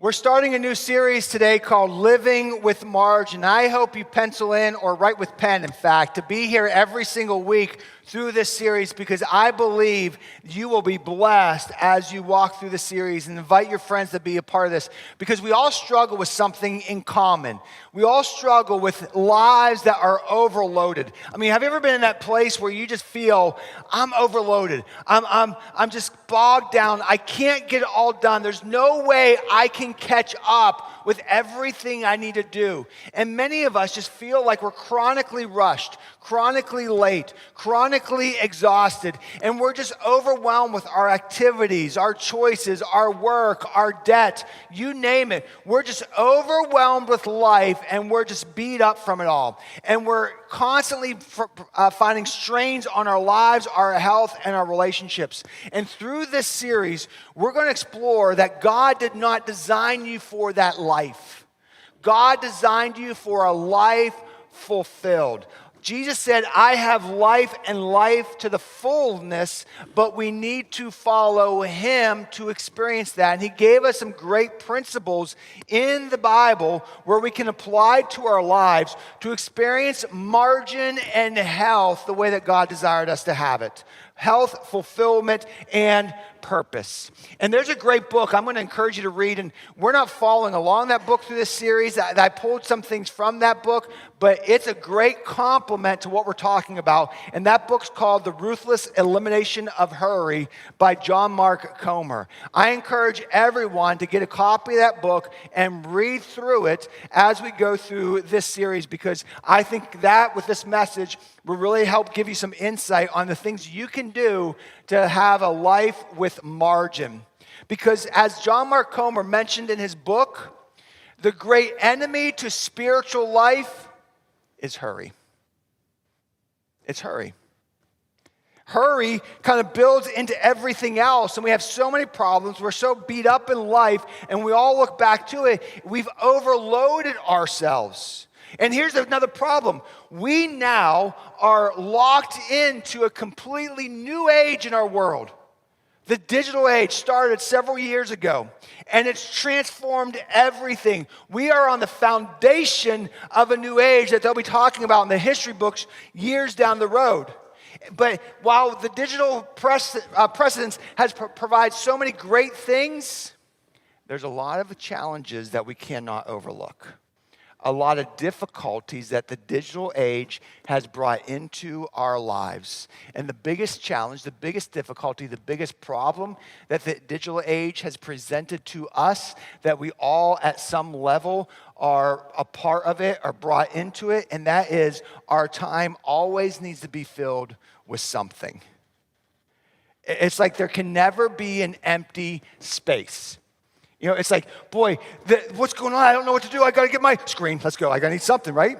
We're starting a new series today called Living with Margin. I hope you pencil in or write with pen, in fact, to be here every single week through this series because I believe you will be blessed as you walk through the series, and invite your friends to be a part of this because we all struggle with something in common. We all struggle with lives that are overloaded. I mean, have you ever been in that place where you just feel, I'm overloaded, I'm just bogged down, I can't get it all done, there's no way I can catch up with everything I need to do. And many of us just feel like we're chronically rushed, chronically late, chronically exhausted, and we're just overwhelmed with our activities, our choices, our work, our debt, you name it. We're just overwhelmed with life, and we're just beat up from it all. And we're constantly finding strains on our lives, our health, and our relationships. And through this series, we're going to explore that God did not design you for that life. God designed you for a life fulfilled. Jesus said, I have life and life to the fullness, but we need to follow him to experience that. And he gave us some great principles in the Bible where we can apply to our lives to experience margin and health the way that God desired us to have it. Health, fulfillment, and purpose. And there's a great book I'm going to encourage you to read, and we're not following along that book through this series. I pulled some things from that book, but it's a great complement to what we're talking about. And that book's called The Ruthless Elimination of Hurry by John Mark Comer. I encourage everyone to get a copy of that book and read through it as we go through this series, because I think that with this message will really help give you some insight on the things you can do to have a life with margin. Because as John Mark Comer mentioned in his book, the great enemy to spiritual life is hurry. It's hurry. Hurry kind of builds into everything else, and we have so many problems. We're so beat up in life, and we all look back to it. We've overloaded ourselves. And here's another problem. We now are locked into a completely new age in our world. The digital age started several years ago, and it's transformed everything. We are on the foundation of a new age that they'll be talking about in the history books years down the road. But while the digital precedence has provided so many great things, there's a lot of challenges that we cannot overlook. A lot of difficulties that the digital age has brought into our lives. And the biggest challenge, the biggest difficulty, the biggest problem that the digital age has presented to us, that we all at some level are a part of it, are brought into it, and that is our time always needs to be filled with something. It's like there can never be an empty space. You know, it's like, boy, what's going on? I don't know what to do. I got to get my screen. Let's go. I got to need something, right?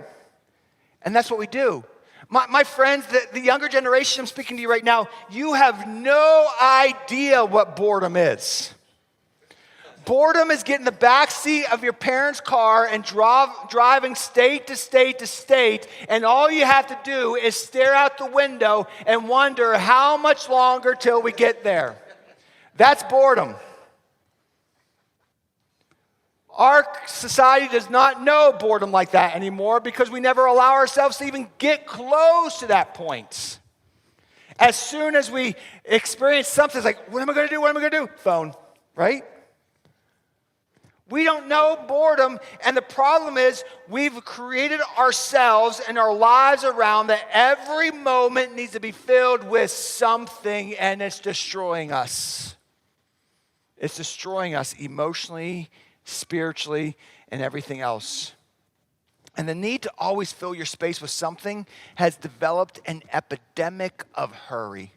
And that's what we do. My friends, the younger generation, I'm speaking to you right now, you have no idea what boredom is. Boredom is getting in the back seat of your parents' car and driving state to state to state, and all you have to do is stare out the window and wonder how much longer till we get there. That's boredom. Our society does not know boredom like that anymore because we never allow ourselves to even get close to that point. As soon as we experience something, it's like, what am I going to do? What am I going to do? Phone, right? We don't know boredom, and the problem is we've created ourselves and our lives around that every moment needs to be filled with something, and it's destroying us. It's destroying us emotionally, spiritually, and everything else. And the need to always fill your space with something has developed an epidemic of hurry.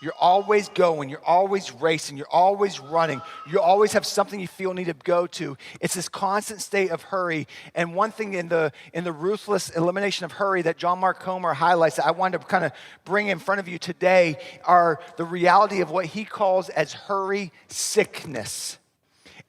You're always going, you're always racing, you're always running, you always have something you feel need to go to. It's this constant state of hurry. And one thing in the ruthless elimination of hurry that John Mark Comer highlights that I wanted to kind of bring in front of you today are the reality of what he calls as hurry sickness.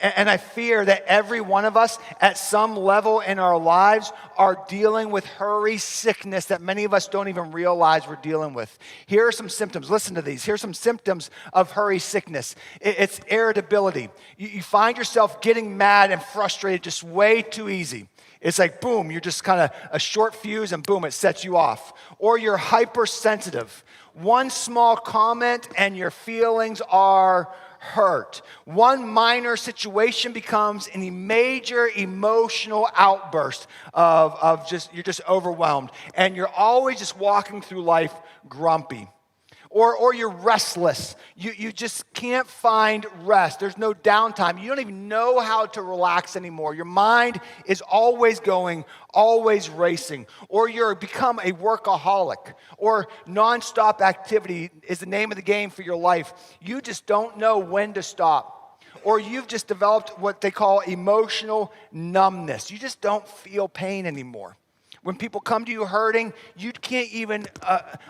And I fear that every one of us at some level in our lives are dealing with hurry sickness that many of us don't even realize we're dealing with. Here are some symptoms. Listen to these. Here's some symptoms of hurry sickness. It's irritability. You find yourself getting mad and frustrated just way too easy. It's like, boom, you're just kind of a short fuse and boom, it sets you off. Or you're hypersensitive. One small comment and your feelings are hurt. One minor situation becomes a major emotional outburst of just, you're just overwhelmed. And you're always just walking through life grumpy. Or you're restless. You just can't find rest. There's no downtime. You don't even know how to relax anymore. Your mind is always going, always racing. Or you're become a workaholic. Or nonstop activity is the name of the game for your life. You just don't know when to stop. Or you've just developed what they call emotional numbness. You just don't feel pain anymore. When people come to you hurting, you can't even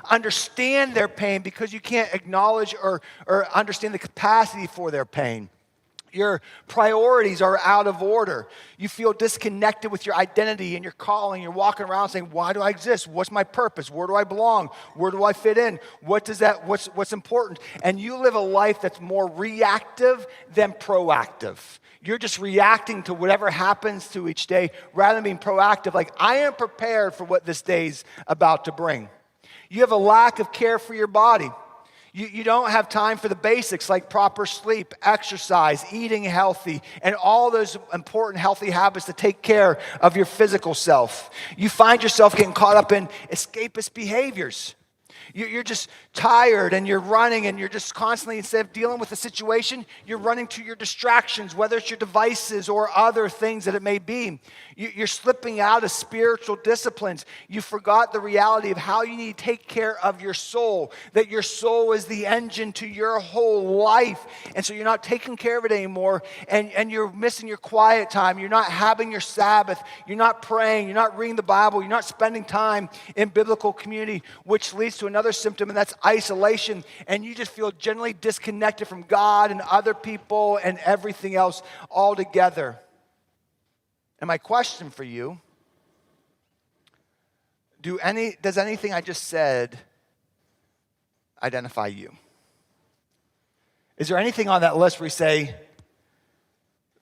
understand their pain because you can't acknowledge or understand the capacity for their pain. Your priorities are out of order. You feel disconnected with your identity and your calling. You're walking around saying, why do I exist? What's my purpose? Where do I belong? Where do I fit in? What's important? And you live a life that's more reactive than proactive. You're just reacting to whatever happens to each day rather than being proactive. Like, I am prepared for what this day's about to bring. You have a lack of care for your body. You don't have time for the basics like proper sleep, exercise, eating healthy, and all those important healthy habits to take care of your physical self. You find yourself getting caught up in escapist behaviors. You're just tired and you're running and you're just constantly, instead of dealing with the situation, you're running to your distractions, whether it's your devices or other things that it may be. You're slipping out of spiritual disciplines. You forgot the reality of how you need to take care of your soul, that your soul is the engine to your whole life. And so you're not taking care of it anymore and you're missing your quiet time. You're not having your Sabbath. You're not praying. You're not reading the Bible. You're not spending time in biblical community, which leads to another symptom, and that's isolation, and you just feel generally disconnected from God and other people and everything else altogether. And my question for you, does anything I just said identify you? Is there anything on that list where you say,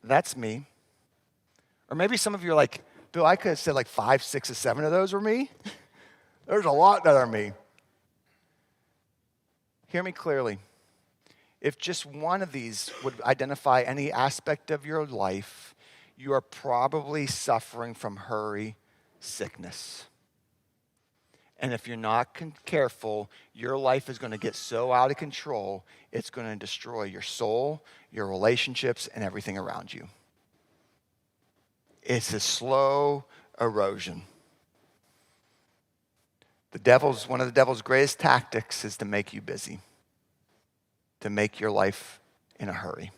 that's me? Or maybe some of you are like, Bill, I could have said like 5, 6, or 7 of those were me. There's a lot that are me. Hear me clearly. If just one of these would identify any aspect of your life, you are probably suffering from hurry sickness. And if you're not careful, your life is going to get so out of control, it's going to destroy your soul, your relationships, and everything around you. It's a slow erosion. One of the devil's greatest tactics is to make you busy, to make your life in a hurry,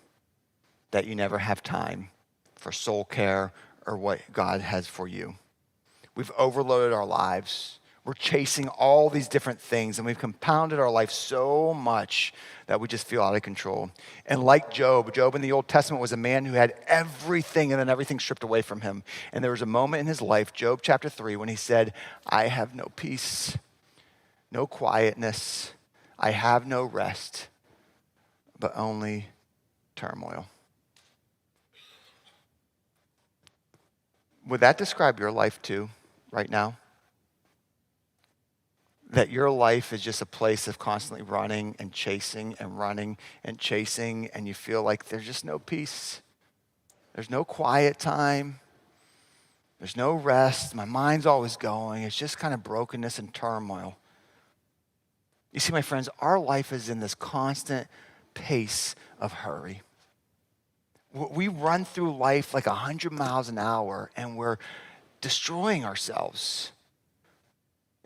that you never have time for soul care or what God has for you. We've overloaded our lives. We're chasing all these different things, and we've compounded our life so much that we just feel out of control. And like Job in the Old Testament was a man who had everything and then everything stripped away from him. And there was a moment in his life, Job chapter 3, when he said, I have no peace, no quietness, I have no rest, but only turmoil. Would that describe your life too, right now? That your life is just a place of constantly running and chasing and running and chasing, and you feel like there's just no peace. There's no quiet time. There's no rest. My mind's always going. It's just kind of brokenness and turmoil. You see, my friends, our life is in this constant pace of hurry. We run through life like 100 miles an hour, and we're destroying ourselves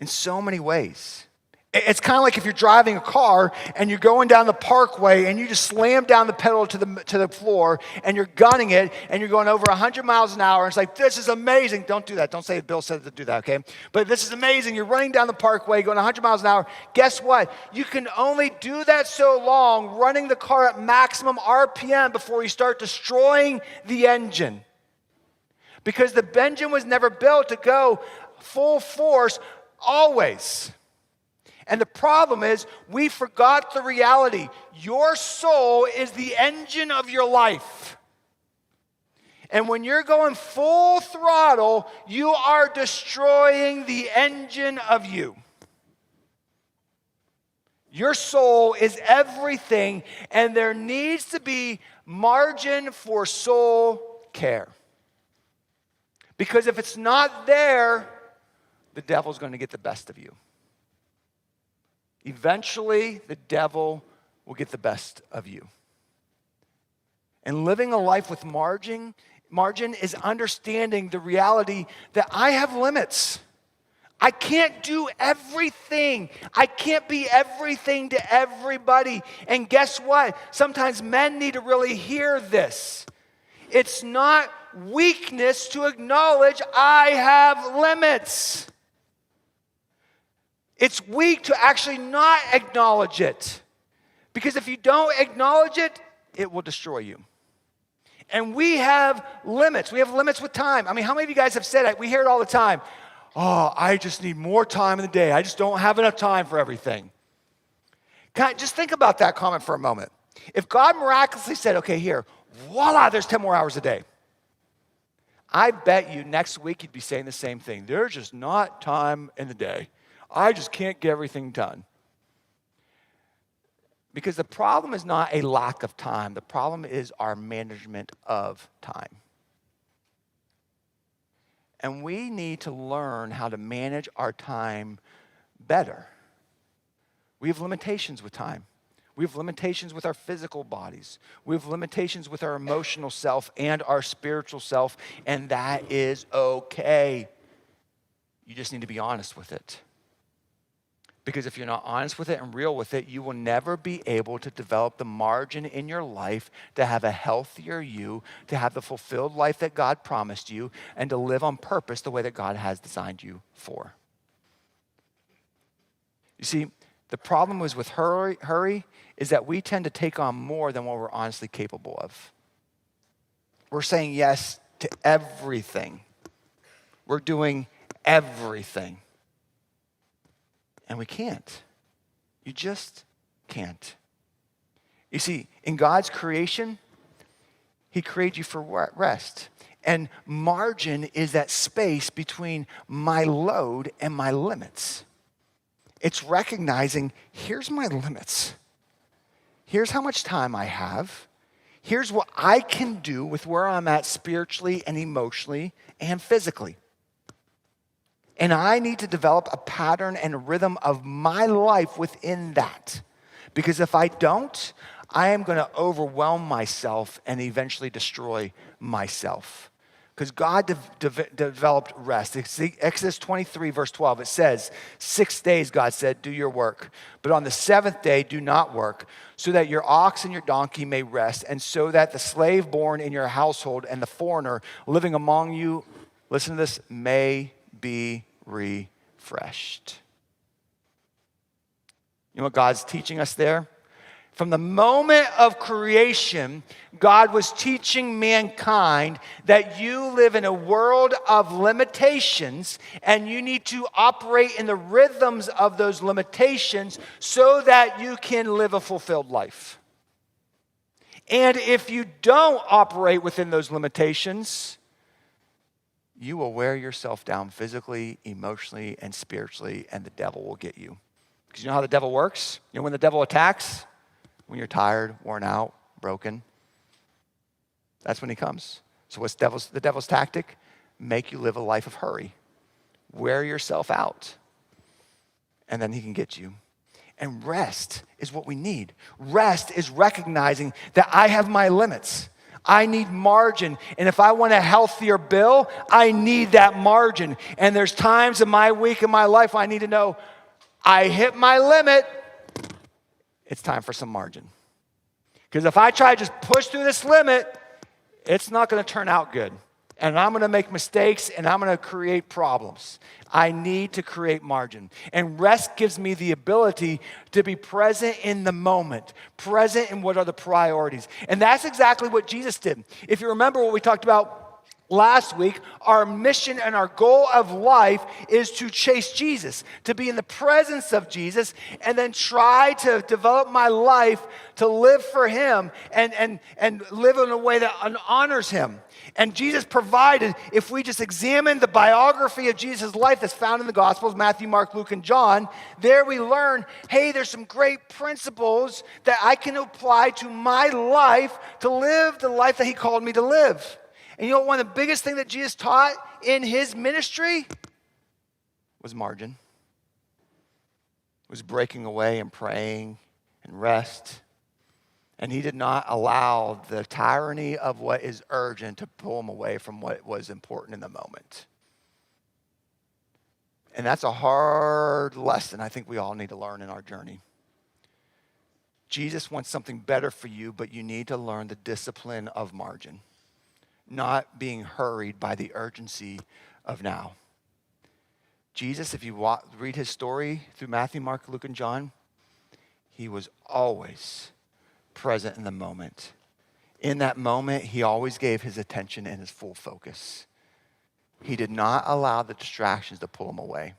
in so many ways. It's kind of like if you're driving a car and you're going down the parkway and you just slam down the pedal to the floor and you're gunning it and you're going over 100 miles an hour. And it's like, this is amazing. Don't do that. Don't say Bill said to do that, okay? But this is amazing. You're running down the parkway going 100 miles an hour. Guess what? You can only do that so long running the car at maximum RPM before you start destroying the engine. Because the engine was never built to go full force always. And the problem is, we forgot the reality. Your soul is the engine of your life. And when you're going full throttle, you are destroying the engine of you. Your soul is everything, and there needs to be margin for soul care. Because if it's not there, the devil's going to get the best of you. Eventually, the devil will get the best of you. And living a life with margin is understanding the reality that I have limits. I can't do everything. I can't be everything to everybody. And guess what? Sometimes men need to really hear this. It's not weakness to acknowledge I have limits. It's weak to actually not acknowledge it. Because if you don't acknowledge it, it will destroy you. And we have limits. We have limits with time. I mean, how many of you guys have said it? We hear it all the time. Oh, I just need more time in the day. I just don't have enough time for everything. Just think about that comment for a moment. If God miraculously said, okay, here, voila, there's 10 more hours a day. I bet you next week you'd be saying the same thing. There's just not time in the day. I just can't get everything done. Because the problem is not a lack of time. The problem is our management of time. And we need to learn how to manage our time better. We have limitations with time. We have limitations with our physical bodies. We have limitations with our emotional self and our spiritual self, and that is okay. You just need to be honest with it. Because if you're not honest with it and real with it, you will never be able to develop the margin in your life to have a healthier you, to have the fulfilled life that God promised you, and to live on purpose the way that God has designed you for. You see, the problem is with hurry is that we tend to take on more than what we're honestly capable of. We're saying yes to everything. We're doing everything. And we can't. You just can't. You see, in God's creation, He created you for rest. And margin is that space between my load and my limits. It's recognizing, here's my limits. Here's how much time I have. Here's what I can do with where I'm at spiritually and emotionally and physically. And I need to develop a pattern and a rhythm of my life within that. Because if I don't, I am going to overwhelm myself and eventually destroy myself. Because God developed rest. Exodus 23, verse 12, it says, 6 days, God said, do your work. But on the seventh day, do not work, so that your ox and your donkey may rest, and so that the slave born in your household and the foreigner living among you, listen to this, may be refreshed. You know what God's teaching us there? From the moment of creation, God was teaching mankind that you live in a world of limitations and you need to operate in the rhythms of those limitations so that you can live a fulfilled life. And if you don't operate within those limitations, you will wear yourself down physically, emotionally, and spiritually, and the devil will get you. Because you know how the devil works? You know when the devil attacks? When you're tired, worn out, broken. That's when he comes. So what's the devil's tactic? Make you live a life of hurry. Wear yourself out. And then he can get you. And rest is what we need. Rest is recognizing that I have my limits. I need margin. And if I want a healthier Bill, I need that margin. And there's times in my week, in my life, I need to know, I hit my limit. It's time for some margin. Because if I try to just push through this limit, it's not going to turn out good. And I'm going to make mistakes and I'm going to create problems. I need to create margin. And rest gives me the ability to be present in the moment, present in what are the priorities. And that's exactly what Jesus did. If you remember what we talked about last week, our mission and our goal of life is to chase Jesus, to be in the presence of Jesus, and then try to develop my life to live for him and live in a way that honors him. And Jesus provided, if we just examine the biography of Jesus' life that's found in the Gospels, Matthew, Mark, Luke, and John, there we learn, hey, there's some great principles that I can apply to my life to live the life that he called me to live. And you know, one of the biggest things that Jesus taught in his ministry was margin. Was breaking away and praying and rest. And he did not allow the tyranny of what is urgent to pull him away from what was important in the moment. And that's a hard lesson I think we all need to learn in our journey. Jesus wants something better for you, but you need to learn the discipline of margin, not being hurried by the urgency of now. Jesus, if you read his story through Matthew, Mark, Luke, and John, he was always present in the moment. In that moment, he always gave his attention and his full focus. He did not allow the distractions to pull him away.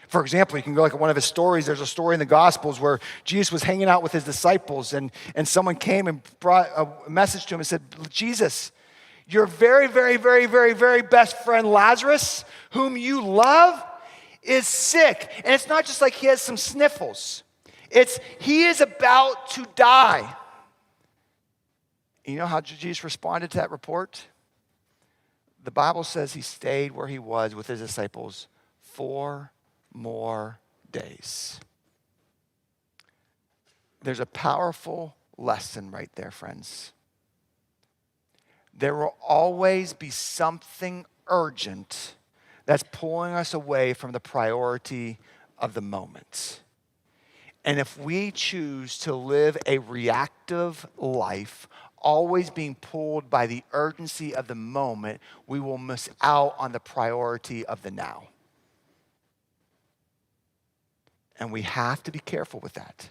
For example, you can go like one of his stories. There's a story in the Gospels where Jesus was hanging out with his disciples and someone came and brought a message to him and said, Jesus, your very, very, very, very, very best friend Lazarus, whom you love, is sick. And it's not just like he has some sniffles. It's he is about to die. And you know how Jesus responded to that report? The Bible says he stayed where he was with his disciples 4 more days. There's a powerful lesson right there, friends. There will always be something urgent that's pulling us away from the priority of the moment. And if we choose to live a reactive life, always being pulled by the urgency of the moment, we will miss out on the priority of the now. And we have to be careful with that.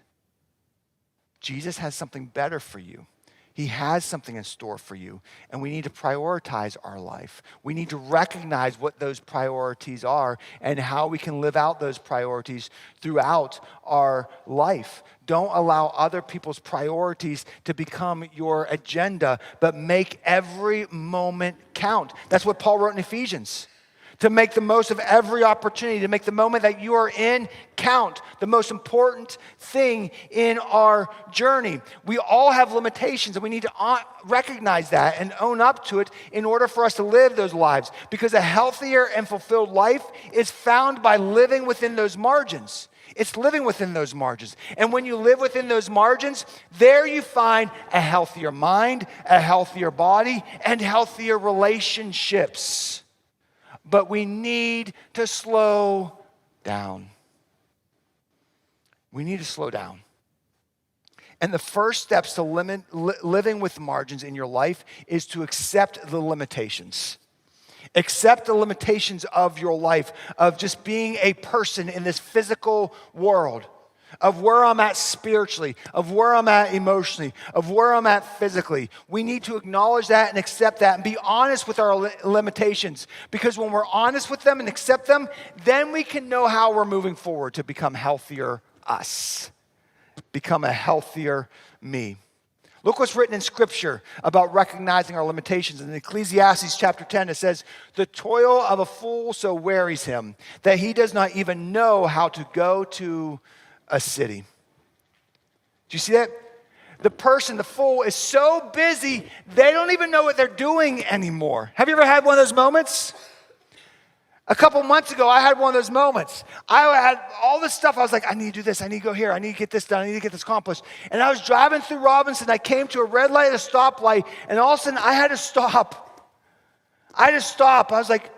Jesus has something better for you. He has something in store for you, and we need to prioritize our life. We need to recognize what those priorities are and how we can live out those priorities throughout our life. Don't allow other people's priorities to become your agenda, but make every moment count. That's what Paul wrote in Ephesians. To make the most of every opportunity, to make the moment that you are in count, the most important thing in our journey. We all have limitations, and we need to recognize that and own up to it in order for us to live those lives. Because a healthier and fulfilled life is found by living within those margins. It's living within those margins. And when you live within those margins, there you find a healthier mind, a healthier body, and healthier relationships. But we need to slow down. We need to slow down. And the first steps to living with margins in your life is to accept the limitations. Accept the limitations of your life, of just being a person in this physical world, of where I'm at spiritually, of where I'm at emotionally, of where I'm at physically. We need to acknowledge that and accept that and be honest with our limitations. Because when we're honest with them and accept them, then we can know how we're moving forward to become healthier us, become a healthier me. Look what's written in Scripture about recognizing our limitations. In Ecclesiastes chapter 10, it says, "The toil of a fool so wearies him that he does not even know how to go to a city." Do you see that? The person, the fool, is so busy, they don't even know what they're doing anymore. Have you ever had one of those moments? A couple months ago, I had one of those moments. I had all this stuff. I was like, I need to do this. I need to go here. I need to get this done. I need to get this accomplished. And I was driving through Robinson. I came to a red light, a stoplight, and all of a sudden, I had to stop. I was like,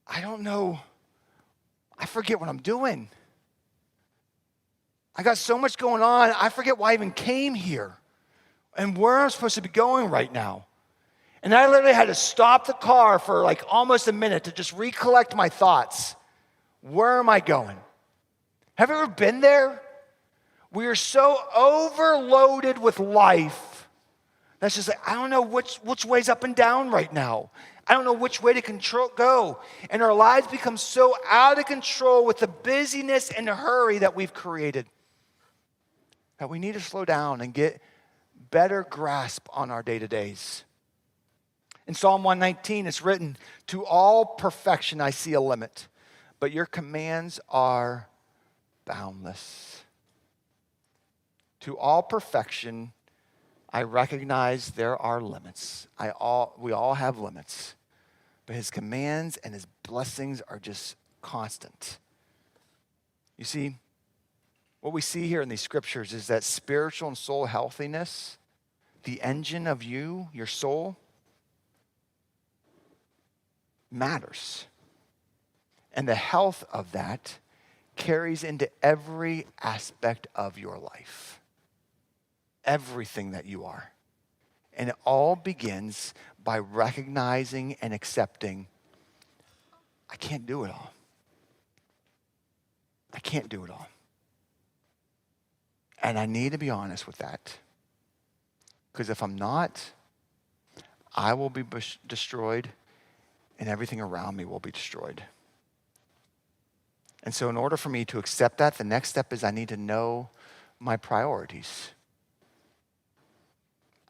I don't know I forget what I'm doing. I got so much going on, I forget why I even came here and where I'm supposed to be going right now. And I literally had to stop the car for like almost a minute to just recollect my thoughts. Where am I going? Have you ever been there? We are so overloaded with life. That's just like, I don't know which way's up and down right now. I don't know which way to go. And our lives become so out of control with the busyness and the hurry that we've created that we need to slow down and get better grasp on our day-to-days. In Psalm 119, it's written, "To all perfection I see a limit, but your commands are boundless." To all perfection, I recognize there are limits. We all have limits, but his commands and his blessings are just constant. You see, what we see here in these scriptures is that spiritual and soul healthiness, the engine of your soul, matters. And the health of that carries into every aspect of your life. Everything that you are. And it all begins by recognizing and accepting, I can't do it all. I can't do it all. And I need to be honest with that. Because if I'm not, I will be destroyed and everything around me will be destroyed. And so in order for me to accept that, the next step is I need to know my priorities.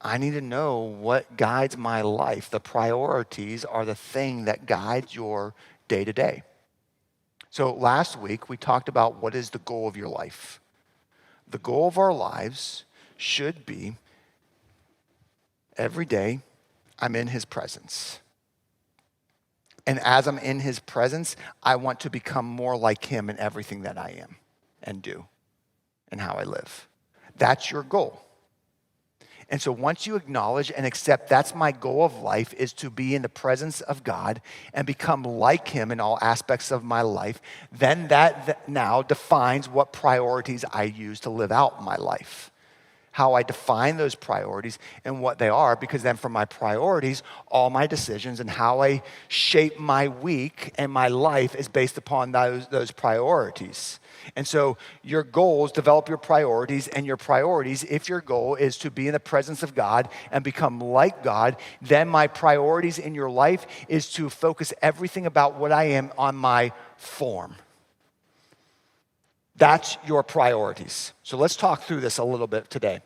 I need to know what guides my life. The priorities are the thing that guides your day-to-day. So last week, we talked about what is the goal of your life. The goal of our lives should be every day I'm in his presence. And as I'm in his presence, I want to become more like him in everything that I am and do and how I live. That's your goal. And so once you acknowledge and accept that's my goal of life is to be in the presence of God and become like him in all aspects of my life, then that now defines what priorities I use to live out my life. How I define those priorities and what they are, because then from my priorities, all my decisions and how I shape my week and my life is based upon those priorities. And so your goals develop your priorities, and your priorities, if your goal is to be in the presence of God and become like God, then my priorities in your life is to focus everything about what I am on my form. That's your priorities. So let's talk through this a little bit today,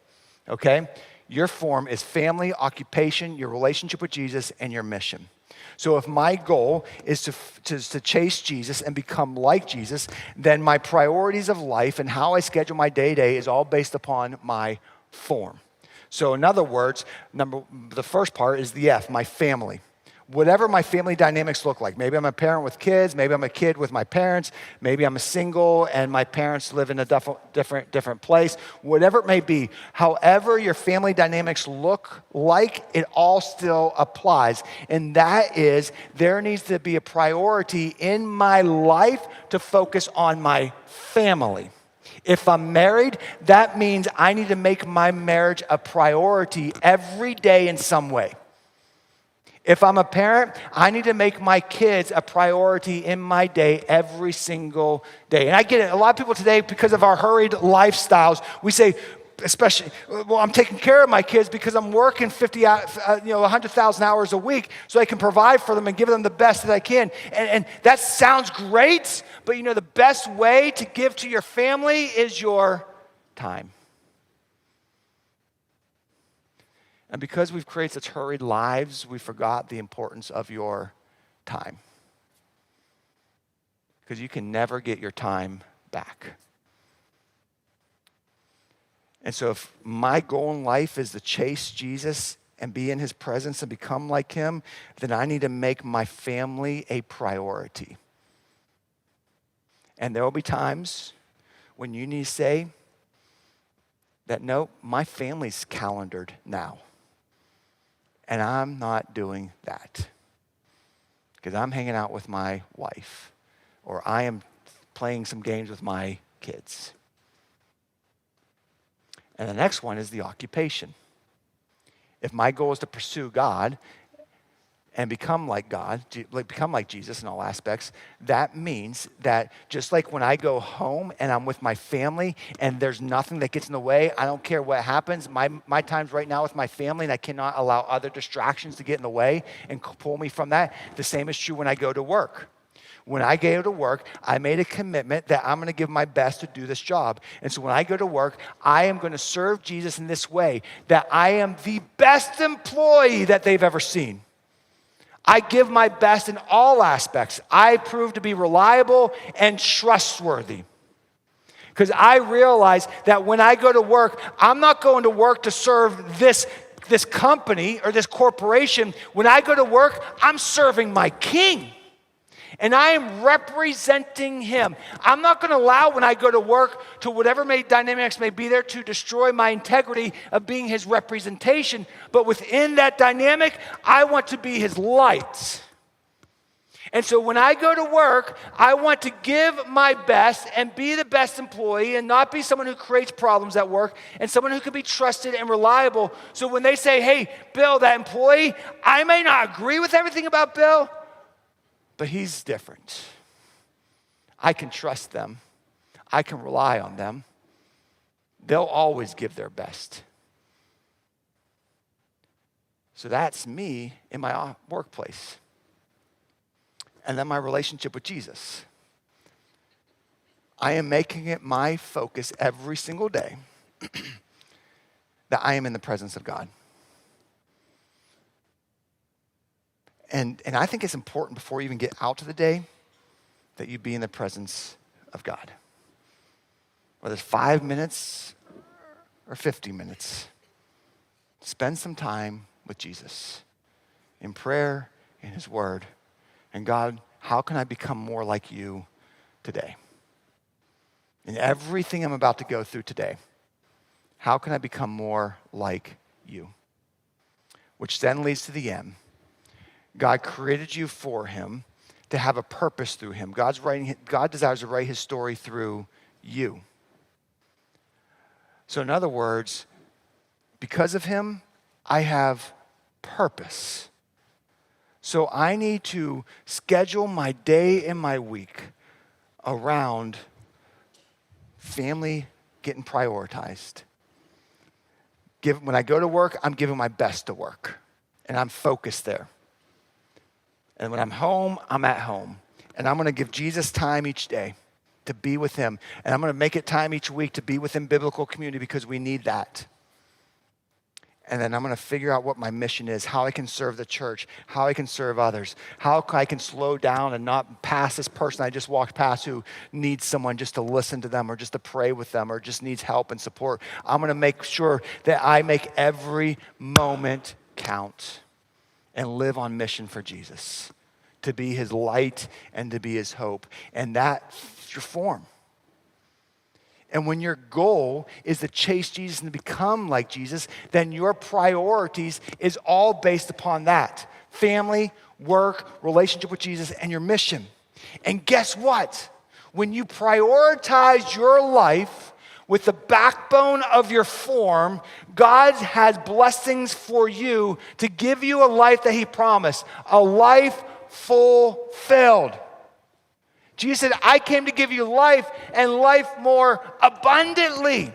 okay? Your form is family, occupation, your relationship with Jesus, and your mission. So if my goal is to chase Jesus and become like Jesus, then my priorities of life and how I schedule my day-to-day is all based upon my form. So in other words, the first part is the F, my family. Whatever my family dynamics look like. Maybe I'm a parent with kids. Maybe I'm a kid with my parents. Maybe I'm a single and my parents live in a different place. Whatever it may be, however your family dynamics look like, it all still applies. And that is, there needs to be a priority in my life to focus on my family. If I'm married, that means I need to make my marriage a priority every day in some way. If I'm a parent, I need to make my kids a priority in my day every single day. And I get it. A lot of people today, because of our hurried lifestyles, we say, especially, well, I'm taking care of my kids because I'm working 100,000 hours a week so I can provide for them and give them the best that I can. And that sounds great, but the best way to give to your family is your time. And because we've created such hurried lives, we forgot the importance of your time. Because you can never get your time back. And so if my goal in life is to chase Jesus and be in his presence and become like him, then I need to make my family a priority. And there will be times when you need to say that, no, my family's calendared now. And I'm not doing that because I'm hanging out with my wife, or I am playing some games with my kids. And the next one is the occupation. If my goal is to pursue God and become like God, become like Jesus in all aspects, that means that just like when I go home and I'm with my family and there's nothing that gets in the way, I don't care what happens. My time's right now with my family, and I cannot allow other distractions to get in the way and pull me from that. The same is true when I go to work. When I go to work, I made a commitment that I'm going to give my best to do this job. And so when I go to work, I am going to serve Jesus in this way, that I am the best employee that they've ever seen. I give my best in all aspects. I prove to be reliable and trustworthy. Because I realize that when I go to work, I'm not going to work to serve this company or this corporation. When I go to work, I'm serving my King. And I am representing him. I'm not going to allow when I go to work to whatever dynamics may be there to destroy my integrity of being his representation. But within that dynamic, I want to be his light. And so when I go to work, I want to give my best and be the best employee and not be someone who creates problems at work and someone who can be trusted and reliable. So when they say, hey, Bill, that employee, I may not agree with everything about Bill, but he's different. I can trust them. I can rely on them. They'll always give their best. So that's me in my workplace. And then my relationship with Jesus. I am making it my focus every single day that I am in the presence of God. And I think it's important before you even get out to the day that you be in the presence of God. Whether it's 5 minutes or 50 minutes, spend some time with Jesus in prayer, in his word. And God, how can I become more like you today? In everything I'm about to go through today, how can I become more like you? Which then leads to the end. God created you for him to have a purpose through him. God desires to write his story through you. So in other words, because of him, I have purpose. So I need to schedule my day and my week around family getting prioritized. When I go to work, I'm giving my best to work, and I'm focused there. And when I'm home, I'm at home. And I'm going to give Jesus time each day to be with him. And I'm going to make it time each week to be within biblical community because we need that. And then I'm going to figure out what my mission is, how I can serve the church, how I can serve others, how I can slow down and not pass this person I just walked past who needs someone just to listen to them or just to pray with them or just needs help and support. I'm going to make sure that I make every moment count and live on mission for Jesus, to be his light and to be his hope. And that's your form. And when your goal is to chase Jesus and to become like Jesus, then your priorities is all based upon that. Family, work, relationship with Jesus, and your mission. And guess what? When you prioritize your life with the backbone of your form, God has blessings for you to give you a life that he promised, a life fulfilled. Jesus said, I came to give you life and life more abundantly.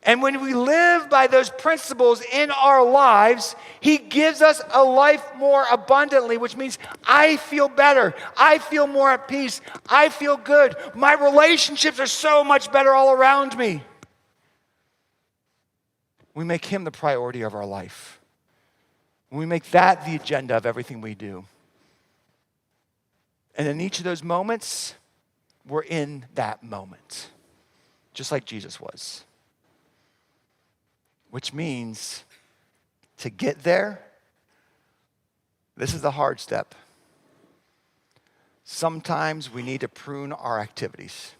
And when we live by those principles in our lives, he gives us a life more abundantly, which means I feel better. I feel more at peace. I feel good. My relationships are so much better all around me. We make him the priority of our life. We make that the agenda of everything we do. And in each of those moments, we're in that moment, just like Jesus was. Which means to get there, this is the hard step. Sometimes we need to prune our activities.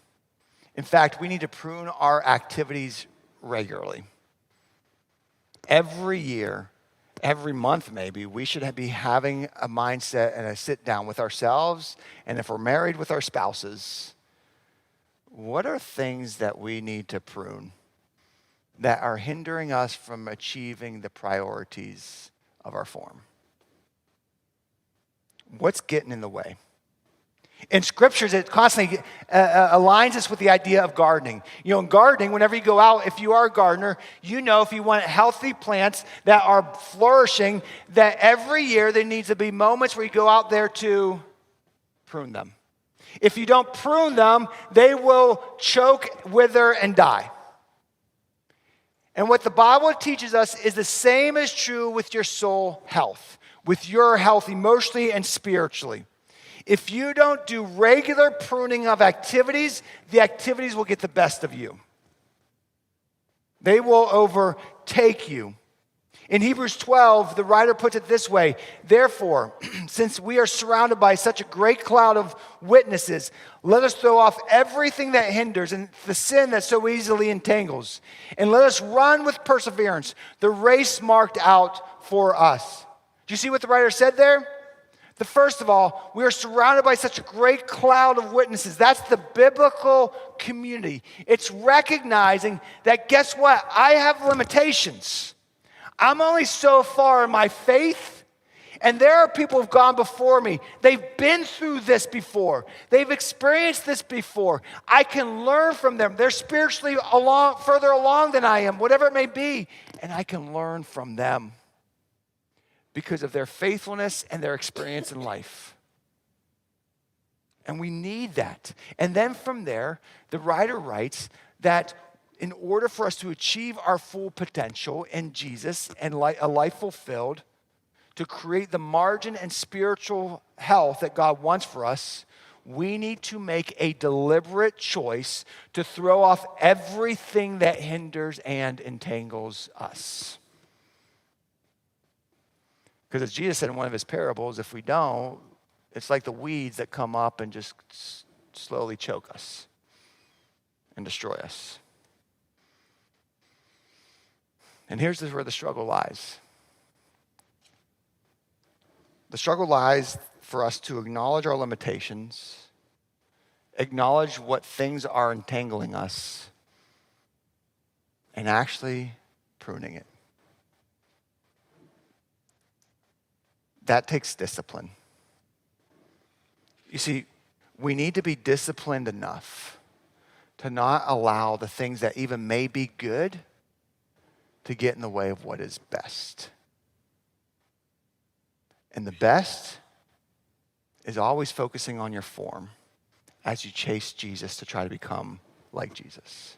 In fact, we need to prune our activities regularly. Every year, every month maybe, we should be having a mindset and a sit down with ourselves, and if we're married, with our spouses. What are things that we need to prune that are hindering us from achieving the priorities of our form? What's getting in the way? In scriptures, it constantly aligns us with the idea of gardening. You know, in gardening, whenever you go out, if you are a gardener, you know if you want healthy plants that are flourishing, that every year there needs to be moments where you go out there to prune them. If you don't prune them, they will choke, wither, and die. And what the Bible teaches us is the same is true with your soul health, with your health emotionally and spiritually. If you don't do regular pruning of activities, the activities will get the best of you. They will overtake you. In Hebrews 12, the writer puts it this way: therefore, since we are surrounded by such a great cloud of witnesses, let us throw off everything that hinders and the sin that so easily entangles, and let us run with perseverance the race marked out for us. Do you see what the writer said there? First of all, we are surrounded by such a great cloud of witnesses. That's the biblical community. It's recognizing that, guess what? I have limitations. I'm only so far in my faith, and there are people who've gone before me. They've been through this before. They've experienced this before. I can learn from them. They're spiritually further along than I am, whatever it may be, and I can learn from them because of their faithfulness and their experience in life. And we need that. And then from there, the writer writes that in order for us to achieve our full potential in Jesus and a life fulfilled, to create the margin and spiritual health that God wants for us, we need to make a deliberate choice to throw off everything that hinders and entangles us. Because as Jesus said in one of his parables, if we don't, it's like the weeds that come up and just slowly choke us and destroy us. And here's where the struggle lies. The struggle lies for us to acknowledge our limitations, acknowledge what things are entangling us, and actually pruning it. That takes discipline. You see, we need to be disciplined enough to not allow the things that even may be good to get in the way of what is best. And the best is always focusing on your form as you chase Jesus to try to become like Jesus.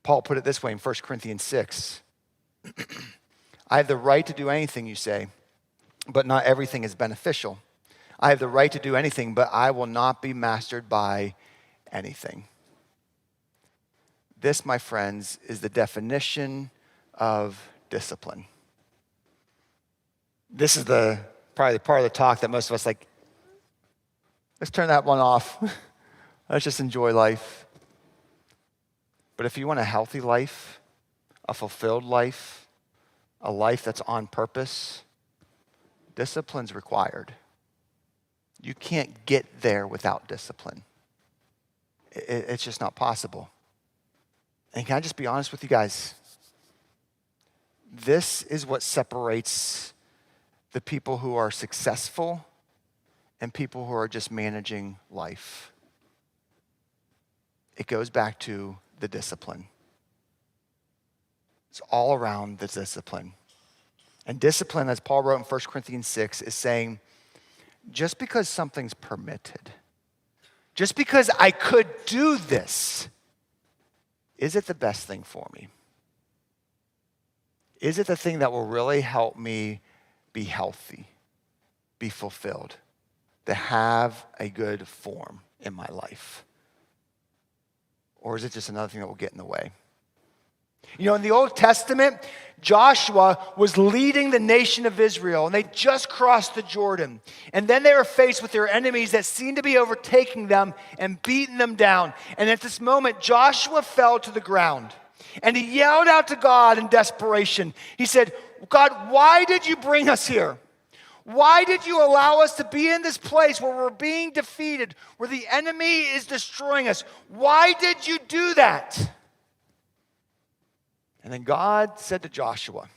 Paul put it this way in 1 Corinthians 6. I have the right to do anything, you say, but not everything is beneficial. I have the right to do anything, but I will not be mastered by anything. This, my friends, is the definition of discipline. This is probably the part of the talk that most of us like, let's turn that one off. Let's just enjoy life. But if you want a healthy life, a fulfilled life, a life that's on purpose, discipline's required. You can't get there without discipline. It's just not possible. And can I just be honest with you guys? This is what separates the people who are successful and people who are just managing life. It goes back to the discipline. It's all around the discipline. And discipline, as Paul wrote in 1 Corinthians 6, is saying, just because something's permitted, just because I could do this, is it the best thing for me? Is it the thing that will really help me be healthy, be fulfilled, to have a good form in my life? Or is it just another thing that will get in the way? You know, in the Old Testament, Joshua was leading the nation of Israel, and they just crossed the Jordan. And then they were faced with their enemies that seemed to be overtaking them and beating them down. And at this moment, Joshua fell to the ground. And he yelled out to God in desperation. He said, God, why did you bring us here? Why did you allow us to be in this place where we're being defeated, where the enemy is destroying us? Why did you do that? And then God said to Joshua,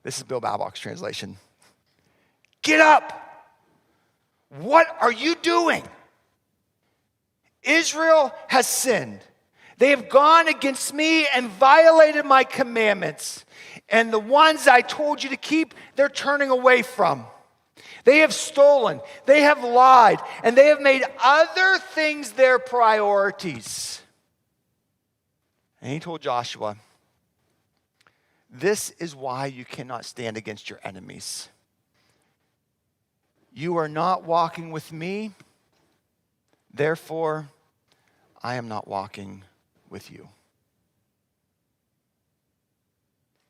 this is Bill Babcock's translation, get up. What are you doing? Israel has sinned. They have gone against me and violated my commandments. And the ones I told you to keep, they're turning away from. They have stolen, they have lied, and they have made other things their priorities. And he told Joshua, this is why you cannot stand against your enemies. You are not walking with me, therefore I am not walking with you.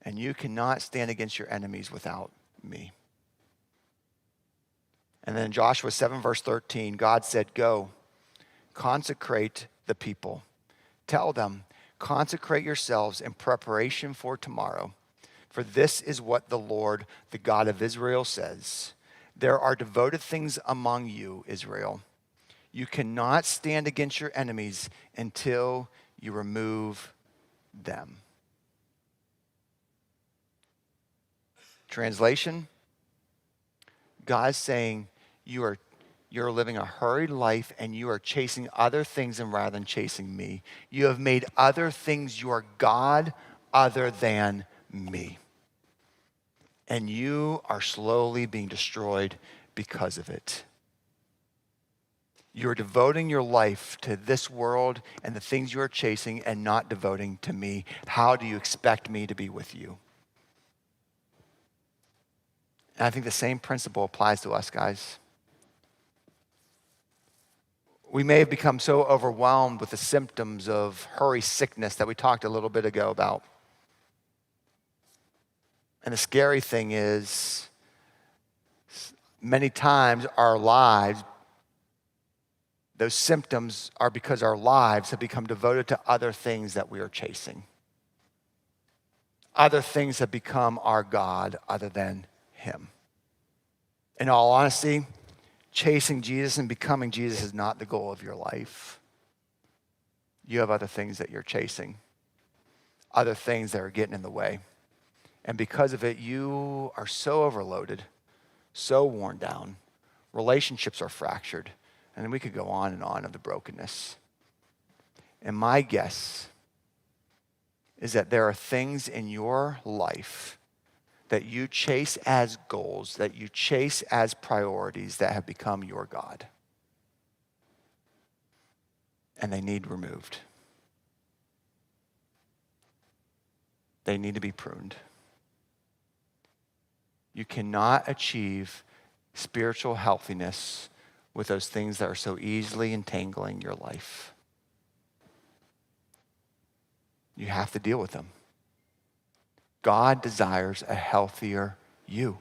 And you cannot stand against your enemies without me. And then in Joshua 7 verse 13, God said, go, consecrate the people. Tell them, consecrate yourselves in preparation for tomorrow. For this is what the Lord, the God of Israel, says. There are devoted things among you, Israel. You cannot stand against your enemies until you remove them. Translation, God's saying you're living a hurried life and you are chasing other things and rather than chasing me. You have made other things your God other than me. And you are slowly being destroyed because of it. You're devoting your life to this world and the things you are chasing and not devoting to me. How do you expect me to be with you? And I think the same principle applies to us, guys. We may have become so overwhelmed with the symptoms of hurry sickness that we talked a little bit ago about. And the scary thing is, many times our lives, those symptoms are because our lives have become devoted to other things that we are chasing. Other things have become our God other than Him. In all honesty, chasing Jesus and becoming Jesus is not the goal of your life. You have other things that you're chasing, other things that are getting in the way. And because of it, you are so overloaded, so worn down. Relationships are fractured. And we could go on and on of the brokenness. And my guess is that there are things in your life that you chase as goals, that you chase as priorities that have become your God. And they need removed. They need to be pruned. You cannot achieve spiritual healthiness with those things that are so easily entangling your life. You have to deal with them. God desires a healthier you.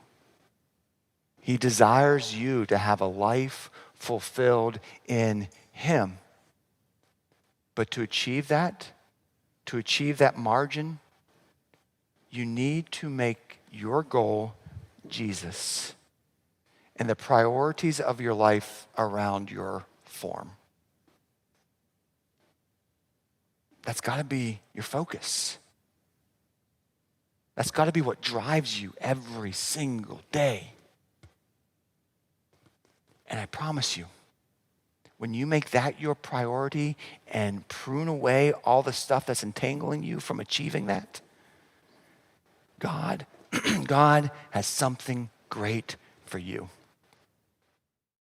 He desires you to have a life fulfilled in Him. But to achieve that margin, you need to make your goal Jesus and the priorities of your life around your form. That's got to be your focus. That's got to be what drives you every single day. And I promise you, when you make that your priority and prune away all the stuff that's entangling you from achieving that, God has something great for you.